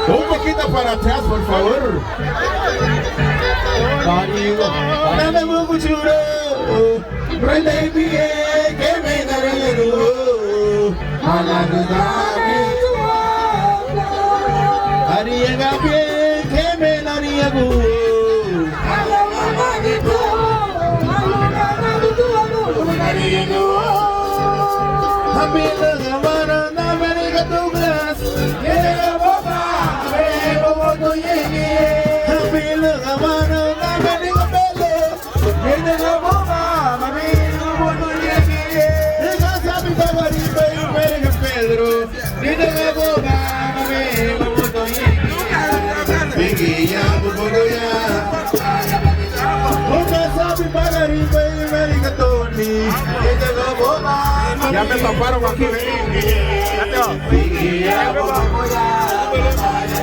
Un poquito para atrás, por favor. Dame mucho churo, rey de pie, que me daré luz. A la verdad, haría bien, que me daría luz. A la mamá de tu, a la mamá de tu amor, daría luz. A mí la semana, dame el gato glass, que la boca, a ver cómo tú llegues. A mí la semana, dame el pelo, que la boca, a ver cómo tú llegues. Esa es mi favorita y me deja Pedro, que la boca, a ver cómo tú llegues. Pequeña, poco ya. Ya me taparon aquí.